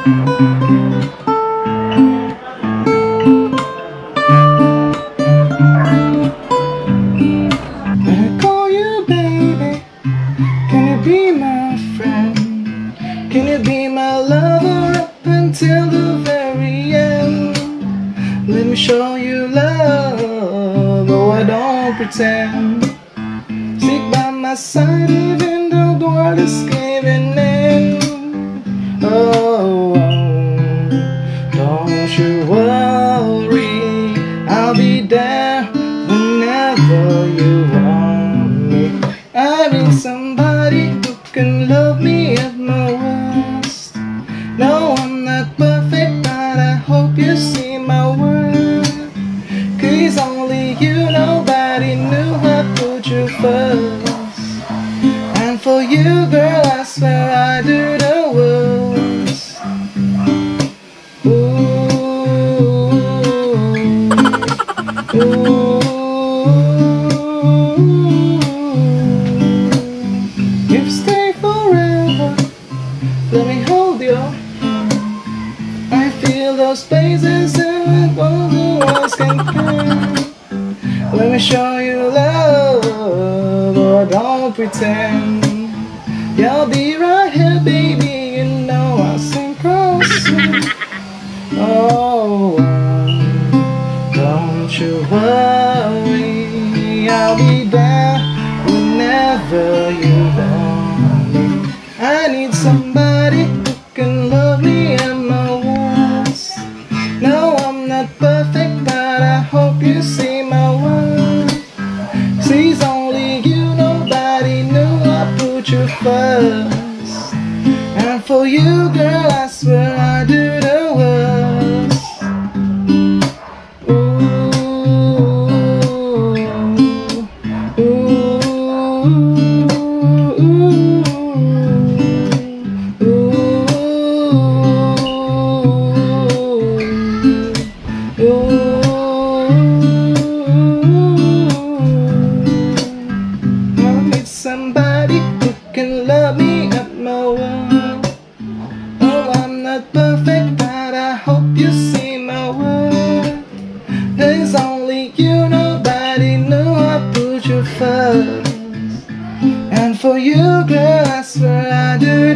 Can you be my lover up until the very end? Let me show you love, though I don't pretend. Stick by my side even though the world is giving in. Oh, don't you worry, I'll be there whenever you want me. I need somebody who can love me at my worst. No, I'm not perfect, but I hope you see my worth. 'Cause only you, nobody knew I put you first. And for you, girl, I swear I do the worst. Ooh, ooh. If stay forever, let me hold your hand. I feel those spaces and only words can count. Let me show you love, or don't pretend. Yeah, I'll be right here, baby, you know I'll sing cross. Oh, don't you worry, I'll be there whenever you want me. I need somebody who can love me at my worst. No, I'm not perfect, but I hope you see my worth. See, it's only you, nobody knew I put you first. And for you, girl, I swear I do the worst. Somebody who can love me at my worst. Oh, I'm not perfect, but I hope you see my worth. There's only you, nobody knew I put you first. And for you, girl, I swear I do